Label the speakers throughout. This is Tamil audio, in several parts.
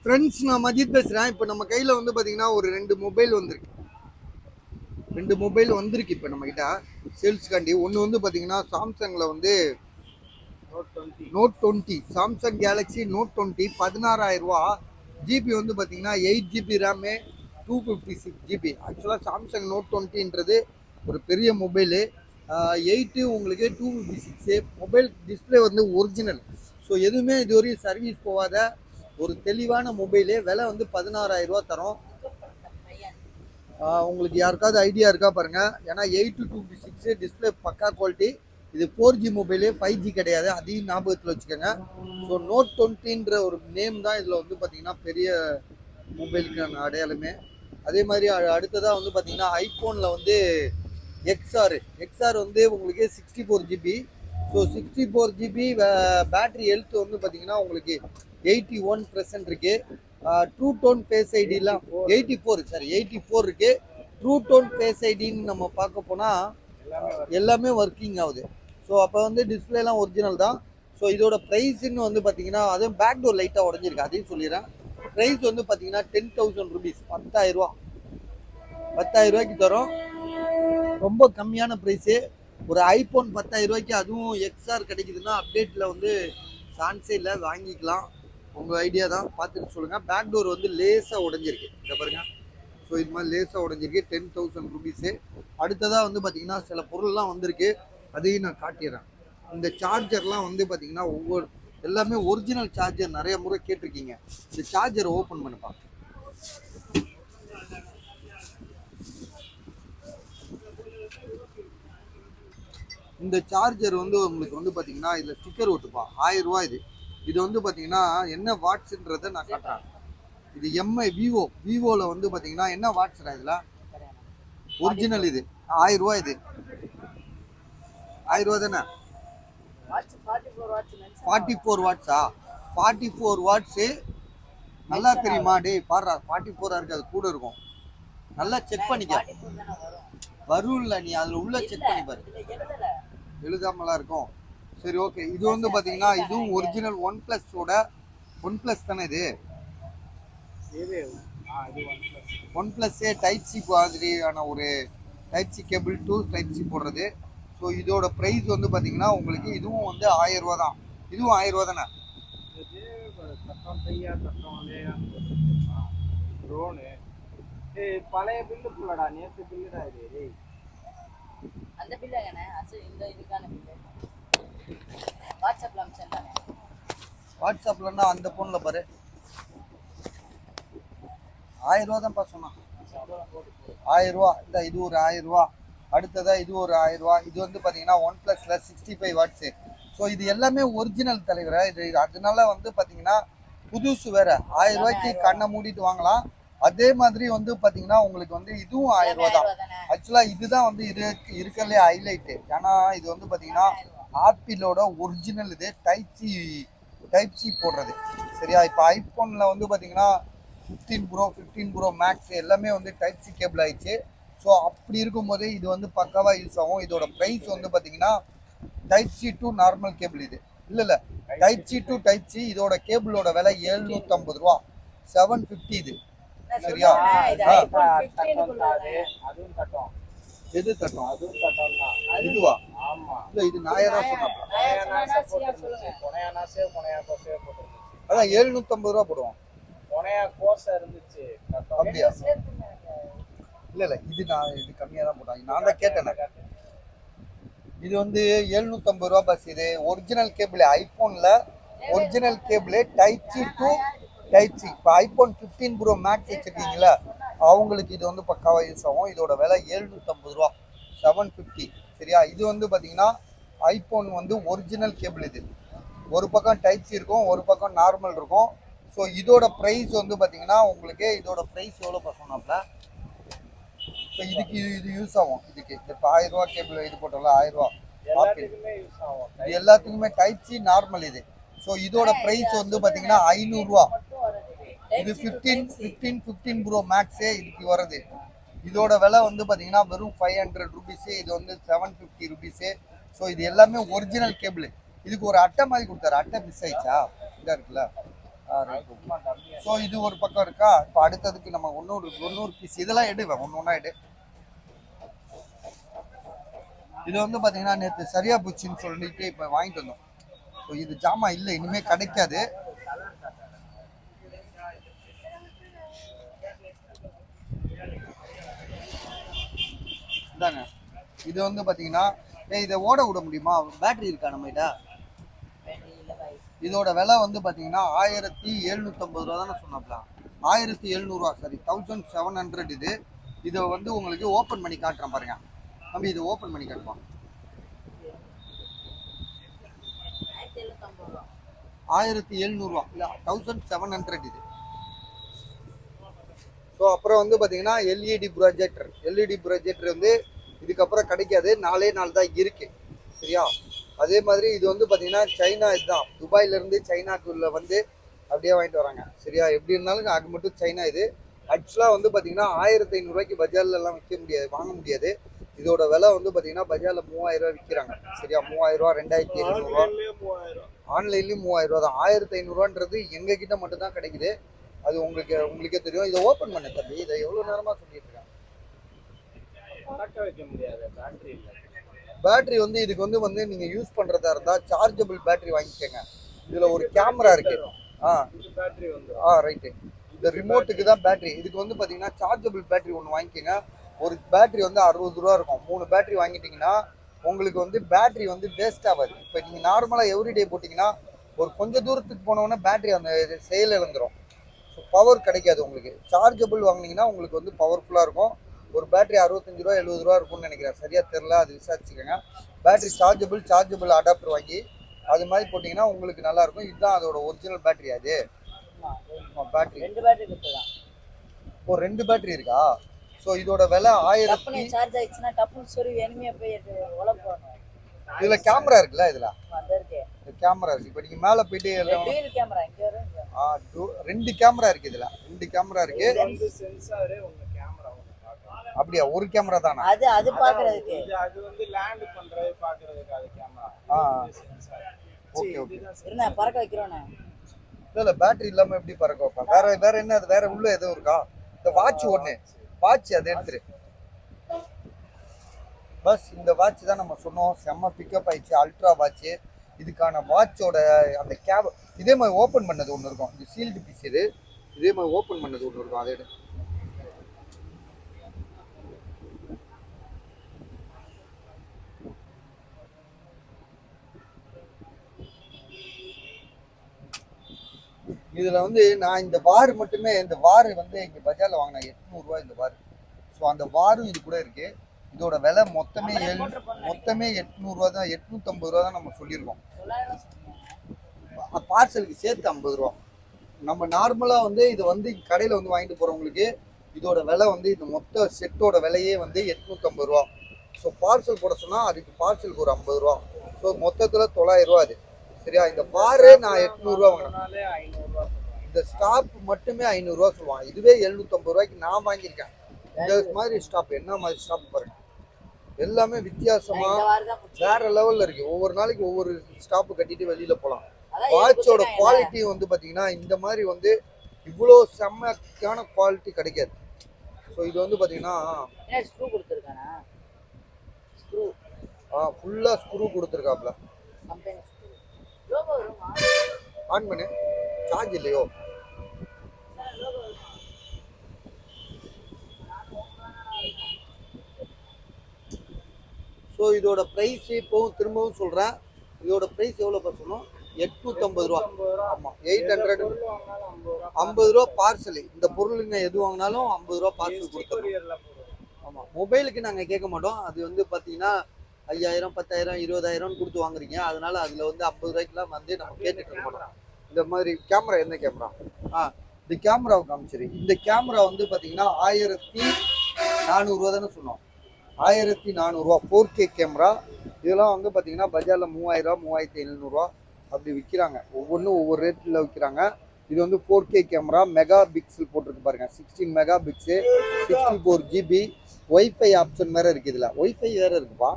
Speaker 1: ஃப்ரெண்ட்ஸ், நான் மஜித் பேசுகிறேன். இப்போ நம்ம கையில் வந்து பார்த்தீங்கன்னா ஒரு 2 மொபைல் வந்திருக்கு. 2 மொபைல் வந்திருக்கு இப்போ நம்மக்கிட்ட சேல்ஸ்காண்டி. ஒன்று வந்து பார்த்தீங்கன்னா சாம்சங்கில் வந்து நோட் 20 சாம்சங் கேலக்ஸி நோட் 20 16,000 ரூபா. ஜிபி வந்து பார்த்தீங்கன்னா 8 ஜிபி ரேமு 256 ஜிபி. ஆக்சுவலாக சாம்சங் நோட் 20ன்றது ஒரு பெரிய மொபைலு. 8 உங்களுக்கு 256 மொபைல். டிஸ்பிளே வந்து ஒரிஜினல். ஸோ எதுவுமே இதுவரையும் சர்வீஸ் போகாத ஒரு தெளிவான மொபைலு. விலை வந்து 16,000 ரூபா தரோம். உங்களுக்கு யாருக்காவது ஐடியா இருக்கா பாருங்கள். ஏன்னா 8 to 256 டிஸ்பிளே பக்கா குவாலிட்டி. இது 4G மொபைலு, 5G கிடையாது. அதையும் ஞாபகத்தில் வச்சுக்கோங்க. ஸோ நோட் 20ன்ற ஒரு நேம் தான் இதில் வந்து பார்த்தீங்கன்னா பெரிய மொபைலுக்கான அடையாளமே. அதே மாதிரி அடுத்ததாக வந்து பார்த்தீங்கன்னா ஐஃபோனில் வந்து எக்ஸ்ஆர் வந்து உங்களுக்கு 64 GB. So 64 GB battery health வந்து பார்த்தீங்கன்னா உங்களுக்கு 81% இருக்குது. ட்ரூ டோன் ஃபேஸ் ஐடிலாம் 84 இருக்குது. ட்ரூ டோன் ஃபேஸ் ஐடின்னு நம்ம பார்க்க போனால் எல்லாமே ஒர்க்கிங் ஆகுது. ஸோ அப்போ வந்து டிஸ்பிளேலாம் ஒரிஜினல் தான். ஸோ இதோட ப்ரைஸுன்னு வந்து பார்த்தீங்கன்னா அதுவும் பேக் டோர் லைட்டாக உடஞ்சிருக்கு, அதையும் சொல்லிடுறேன். ப்ரைஸ் வந்து பார்த்தீங்கன்னா 10,000 rupees, 10,000 ரூபா. 10,000 ரூபாய்க்கு தரோம். ரொம்ப கம்மியான ப்ரைஸு. ஒரு ஐஃபோன் 10,000 ரூபாய்க்கு அதுவும் எக்ஸ்ஆர் கிடைக்குதுன்னா அப்டேட்டில் வந்து சான்ஸே இல்லை, வாங்கிக்கலாம். உங்கள் ஐடியா தான், பார்த்துட்டு சொல்லுங்கள். பேக் டோர் வந்து லேசாக உடஞ்சிருக்கு, இதை பாருங்கள். ஸோ இது மாதிரி லேசாக உடஞ்சிருக்கு. 10,000 rupees. அடுத்ததாக வந்து பார்த்தீங்கன்னா சில பொருள்லாம் வந்திருக்கு, அதையும் நான் காட்டிடுறேன். இந்த சார்ஜர்லாம் வந்து பார்த்தீங்கன்னா எல்லாமே ஒரிஜினல் சார்ஜர். நிறைய முறை கேட்டிருக்கீங்க. இந்த சார்ஜரை ஓப்பன் பண்ணுப்பா. இந்த சார்ஜர் வந்து உங்களுக்கு வந்து பார்த்தீங்கன்னா இதில் ஸ்டிக்கர் ஒட்டுப்பா. 1000 ரூபா இது. இது வந்து பார்த்தீங்கன்னா என்ன வாட்ஸ்ன்றதை நான் காட்டுறேன். இது எம்ஐ விவோவில் வந்து பார்த்தீங்கன்னா என்ன வாட்ஸ்டா இதில் ஒரிஜினல். இது 1000 ரூபா. இது 1000 ரூபா தானே? 44 வாட்ஸா? 44 வாட்ஸு. நல்லா தெரியுமா? டே பாடுறா, 44 இருக்காது, கூட இருக்கும். நல்லா செக் பண்ணிக்க. வரும்ல, நீ அதில் உள்ள செக் பண்ணி பாரு. எழுதாமலாம் இருக்கும். சரி, ஓகே. இது வந்து பார்த்தீங்கன்னா இதுவும் ஒரிஜினல் ஒன் ப்ளஸ் தானே இது? ஒன் ப்ளஸ்ஸே டைப் சி மாதிரியான ஒரு type C cable to type C போடுறது. ஸோ இதோட ப்ரைஸ் வந்து பார்த்தீங்கன்னா உங்களுக்கு இதுவும் வந்து 1000 ரூபா தான். இதுவும் 1000 ரூபா தானே?
Speaker 2: பழைய பில்லு புள்ளடா, நேற்று பில்லுடா இது. அந்த பில்ல இந்த இதுக்கான பில்லு வாட்ஸ்அப்ல அனுப்பிச்சேன்.
Speaker 1: வாட்ஸ்அப்லன்னா அந்த ஃபோனில் பாரு. 1000 ரூபா தான்ப்பா சொன்னான். 1000 ரூபா. இந்த இது ஒரு 1000 ரூபா. அடுத்ததா இது ஒரு 1000 ரூபா. இது வந்து பார்த்தீங்கன்னா ஒன் ப்ளஸ்ல 65 வாட்ஸு. ஸோ இது எல்லாமே ஒரிஜினல் தலைவரை. இது அதனால வந்து பார்த்தீங்கன்னா புதுசு வேற. 1000 ரூபாய்க்கு கண்ணை மூடிட்டு வாங்கலாம். அதே மாதிரி வந்து பார்த்தீங்கன்னா உங்களுக்கு வந்து இதுவும் 1000 ரூபா தான். ஆக்சுவலாக இதுதான் வந்து இருக்கிறதுலே ஹைலைட்டு. ஏன்னா இது வந்து பார்த்தீங்கன்னா ஆப்பிளோட ஒரிஜினல். இது டைப் சி போடுறது. சரியா? இப்போ ஐஃபோனில் வந்து பார்த்தீங்கன்னா 15 ப்ரோ மேக்ஸ் எல்லாமே வந்து டைப் சி கேபிள் ஆயிடுச்சு. ஸோ அப்படி இருக்கும்போதே இது வந்து பக்காவாக யூஸ் ஆகும். இதோட ப்ரைஸ் வந்து பார்த்தீங்கன்னா type C to normal cable. இது இல்லை type C to type C. இதோட கேபிளோட விலை 750 ரூபா, 750 இது. சரியா? எது தட்டும்? இதுவா? இல்லை, இது 1000 சொன்னேன். அதான் 750 ரூபா போடுவோம். அப்படியா? இல்லை, இது கம்மியாக தான் போட்டாங்க. நான் தான் கேட்டேன். இது வந்து 750 ரூபா பஸ். இது ஒரிஜினல் கேபிள். ஐஃபோனில் original cable type C to type C. இப்போ ஐஃபோன் 15 ப்ரோ மேக்ஸ் வச்சுருக்கீங்களா, அவங்களுக்கு இது வந்து பக்காவாக யூஸ் ஆகும். இதோட விலை 750 ரூபா, 750. சரியா? இது வந்து பார்த்தீங்கன்னா ஐஃபோன் வந்து ஒரிஜினல் கேபிள். இது ஒரு பக்கம் டைப் சி இருக்கும், ஒரு பக்கம் நார்மல் இருக்கும். ஸோ இதோட ப்ரைஸ் வந்து பார்த்தீங்கன்னா உங்களுக்கு இதோட ப்ரைஸ் எவ்வளோ சொன்னாப்ல? இப்போ இதுக்கு இது யூஸ் ஆகும். இதுக்கு இப்போ 1000 ரூபா கேபிள் இது போட்டோம்ல, 1000 ரூபா இது எல்லாத்துக்குமே டைப் சி நார்மல். இது ஸோ இதோட ப்ரைஸ் வந்து பார்த்தீங்கன்னா 500 ரூபா. இது 15 ப்ரோ மேக்ஸே இதுக்கு வருது. இதோட விலை வந்து பார்த்தீங்கன்னா வெறும் 500 rupees. இது வந்து 750 rupees. ஸோ இது எல்லாமே ஒரிஜினல் கேபிள். இதுக்கு ஒரு அட்டை மாதிரி கொடுத்தாரு. அட்டை மிஸ் ஆயிடுச்சா? இதா இருக்குல்ல. ஸோ இது ஒரு பக்கம் இருக்கா. இப்போ அடுத்ததுக்கு நம்ம ஒன்னொரு பீஸ் இதெல்லாம் எடுவேன், ஒன்று எடு. இது வந்து பார்த்தீங்கன்னா நேற்று சரியா போச்சுன்னு சொல்லிட்டு இப்போ வாங்கிட்டு வந்தோம். ஸோ இது ஜாமா இல்லை, இனிமேல் கிடைக்காது. இதாங்க இது வந்து பார்த்தீங்கன்னா இதை ஓட விட முடியுமா? பேட்டரி இருக்கா நம்மகிட்ட? இதோட விலை வந்து பார்த்தீங்கன்னா 1750 ரூபா தானே சொன்னாப்ல. 1700 ரூபா, சாரி 1700. இதை வந்து உங்களுக்கு ஓப்பன் பண்ணி காட்டுறேன் பாருங்க. நம்ம இதை ஓப்பன் பண்ணி காட்டுவோம். 1700 ரூபா இல்லை 1700 இது. ஸோ அப்புறம் வந்து பார்த்தீங்கன்னா எல்இடி ப்ரொஜெக்டர் வந்து இதுக்கப்புறம் கிடைக்காது. 4 நாள் தான் இருக்கு. சரியா? அதே மாதிரி இது வந்து பார்த்தீங்கன்னா சைனா, இதுதான் துபாயிலேருந்து சைனாக்குள்ள வந்து அப்படியே வாங்கிட்டு வராங்க. சரியா? எப்படி இருந்தாலும் அது மட்டும் சைனா. இது ஆக்சுவலாக வந்து பார்த்தீங்கன்னா 1500 ரூபாய்க்கு பஜார்லாம் விற்க முடியாது, வாங்க முடியாது. இதோட விலை வந்து பார்த்தீங்கன்னா பஜாரில் 3000 ரூபா விற்கிறாங்க. சரியா? 3000 ரூபா, 2700 ரூபா. ஆன்லைன்லேயும் 3000 ரூபா தான். 1500 ரூபான்றது எங்ககிட்ட மட்டும்தான் கிடைக்குது. அது உங்களுக்கே தெரியும். இதை ஓப்பன் பண்ண தம்பி. இதை எவ்வளோ நேரமாக சொல்லிட்டு இருக்கேன். பேட்டரி வந்து இதுக்கு வந்து நீங்க யூஸ் பண்றதா இருந்தா சார்ஜபிள் பேட்டரி வாங்கிக்கோங்க. இதுல ஒரு கேமரா இருக்கு. ரைட்டு. இந்த ரிமோட்டுக்கு தான் பேட்டரி. இதுக்கு வந்து பாத்தீங்கன்னா சார்ஜபிள் பேட்டரி ஒன்று வாங்கிக்கோங்க. ஒரு பேட்டரி வந்து 60 ரூபா இருக்கும். 3 பேட்டரி வாங்கிட்டீங்கன்னா உங்களுக்கு வந்து பேட்டரி வந்து வேஸ்ட் ஆகாது. இப்போ நீங்க நார்மலா எவ்ரிடே போட்டீங்கன்னா ஒரு கொஞ்சம் தூரத்துக்கு போனோன்னா பேட்டரி அந்த செயல் இழந்துரும். ஸோ பவர் கிடைக்காது உங்களுக்கு. சார்ஜபிள் வாங்கினீங்கன்னா உங்களுக்கு வந்து பவர்ஃபுல்லாக இருக்கும். ஒரு பேட்டரி 65 ரூபா 70 ரூபா இருக்கும்னு நினைக்கிறேன், சரியா தெரில, அது விசாரிச்சுக்கோங்க. பேட்டரி சார்ஜபிள் அடாப்டர் வாங்கி அது மாதிரி போட்டிங்கன்னா உங்களுக்கு நல்லாயிருக்கும். இதுதான் அதோட ஒரிஜினல் பேட்டரி. அது பேட்டரி 2 பேட்டரி இருக்கா? ஸோ இதோட விலை 1000.
Speaker 2: சார்ஜ் ஆயிடுச்சுன்னா டப்புன்னு சொல்லி வேணுமே போய் உழப்பாங்க.
Speaker 1: இதில் கேமரா இருக்குல்ல, இதில் கேமரா இருக்கு. இப்போ நீங்கள் மேலே போயிட்டு 2 கேமரா இருக்கு. இதில் 2 கேமரா இருக்கு. அப்படியா? ஒரு கேமரா தானா?
Speaker 2: அது பாக்குறதுக்கு.
Speaker 3: அது வந்து லேண்ட் பண்றது பாக்குறதுக்கு அது கேமரா.
Speaker 1: Okay okay.
Speaker 2: என்ன பறக்க வைக்கிறோனே?
Speaker 1: இல்ல பேட்டரி இல்லாம எப்படி பறக்க வைப்பா? வேற என்ன? அது வேற உள்ள எதுவும் இருக்கா? இந்த வாட்ச் அதை எடுத்துரு. பஸ் இந்த வாட்ச் தான் நம்ம சொன்னோம். செம்ம பிக்கப் ஆயிடுச்சு. Ultra watch. இதுக்கான வாட்சோட அந்த கேப் இதே மாதிரி ஓப்பன் பண்ணது ஒன்று இருக்கும். இது சீல்டு பீஸ். இதே மாதிரி ஓப்பன் பண்ணது ஒன்று இருக்கும். அதை எடு. இதுல வந்து நான் இந்த வார் மட்டுமே, இந்த வார் வந்து இங்க பஜார்ல வாங்கினேன் 800 ரூபாய் இந்த வார். ஸோ அந்த வாரும் இது கூட இருக்கு. இதோட விலை மொத்தமே 800 ரூபா தான். 850 ரூபா தான் நம்ம சொல்லியிருக்கோம். பார்சலுக்கு சேர்த்து 50 ரூபா. நம்ம நார்மலா வந்து இது வந்து கடையில வந்து வாங்கிட்டு போறவங்களுக்கு இதோட விலை வந்து இந்த மொத்த செட்டோட விலையே வந்து 850 ரூபா. ஸோ பார்சல் போட சொன்னா அதுக்கு பார்சலுக்கு ஒரு 50 ரூபா. ஸோ மொத்தத்துல 900 ரூபா அது. சரியா? இந்த பாரு நான் 800 ரூபா வாங்கினேன். இந்த ஸ்டாப் மட்டுமே 500 ரூபா சொல்லுவாங்க. இதுவே 750 ரூபாய்க்கு நான் வாங்கியிருக்கேன். இந்த மாதிரி ஸ்டாப் என்ன மாதிரி ஸ்டாப் பாருங்க. எல்லாமே வித்தியாசமா வேற லெவல்ல இருக்கு. ஒவ்வொரு நாளைக்கு ஒவ்வொரு ஸ்டாப் கட்டிட்டு வெளியில போகலாம். வாட்சோட குவாலிட்டி வந்து பாத்தீங்கன்னா இந்த மாதிரி வந்து இவ்வளோ செம்மையான குவாலிட்டி கிடைக்காது. ஸோ இது வந்து பாத்தீங்கன்னா ஃபுல்லா ஸ்க்ரூ கொடுத்துருக்காப்ல. ஆன் பண்ணு. சார்ஜ் இல்லையோ? ஸோ இதோட ப்ரைஸ் இப்போவும் திரும்பவும் சொல்கிறேன். இதோட ப்ரைஸ் எவ்வளோ சொன்னோம்? 850 ரூபா. ஆமாம், 800. 50 ரூபா பார்சல். இந்த பொருளுங்க எது வாங்கினாலும் 50 ரூபா பார்சல் கொடுத்துருவோம். ஆமாம், மொபைலுக்கு நாங்கள் கேட்க மாட்டோம். அது வந்து பார்த்தீங்கன்னா 5000 10,000 20,000 கொடுத்து வாங்குறீங்க. அதனால அதில் வந்து 50 ரூபாய்க்குலாம் வந்து நம்ம கேட்டுட்டு இருக்க மாட்டோம். இந்த மாதிரி கேமரா, எந்த கேமரா? இந்த கேமராவை காமிச்சிரு. இந்த கேமரா வந்து பார்த்தீங்கன்னா 1400 ரூபா தானே சொன்னோம். 1400 ரூபா 4K கேமரா. இதெல்லாம் வந்து பார்த்தீங்கன்னா பஜாரில் 3000 ரூபா 3700 ரூபா அப்படி விற்கிறாங்க. ஒவ்வொன்றும் ஒவ்வொரு ரேட்டில் விற்கிறாங்க. இது வந்து 4K கேமரா, மெகா பிக்சல் போட்டிருக்கு பாருங்க. 16 mega pixel, 64 GB. Wifi option வேறு இருக்குது. இதில் ஒய்ஃபை வேறு இருக்குப்பா.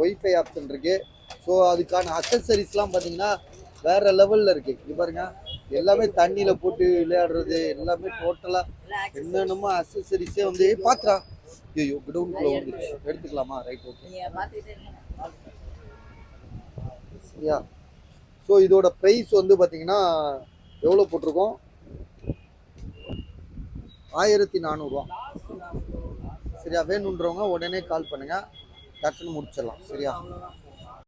Speaker 1: ஒய்ஃபை ஆப்ஷன் இருக்குது. ஸோ அதுக்கான அக்சசரிஸ்லாம் பார்த்தீங்கன்னா வேற லெவலில் இருக்குது. இது பாருங்க எல்லாமே தண்ணியில் போட்டு விளையாடுறது எல்லாமே டோட்டலாக
Speaker 2: எல்லாம் accessories.
Speaker 1: என்னென்னமோ அக்சசரிஸே வந்து பாத்ரா ஐயோ குடவுனுக்குள்ளே வந்துச்சு. எடுத்துக்கலாமா? Right, okay.
Speaker 2: நீங்க பார்த்துக்கிட்டே இருங்க.
Speaker 1: சரியா? ஸோ இதோட ப்ரைஸ் வந்து பார்த்தீங்கன்னா எவ்வளோ போட்டிருக்கோம்? 1400 சரியா? வேணுன்றவங்க உடனே கால் பண்ணுங்க, டக்குன்னு முடிச்சிடலாம். சரியா?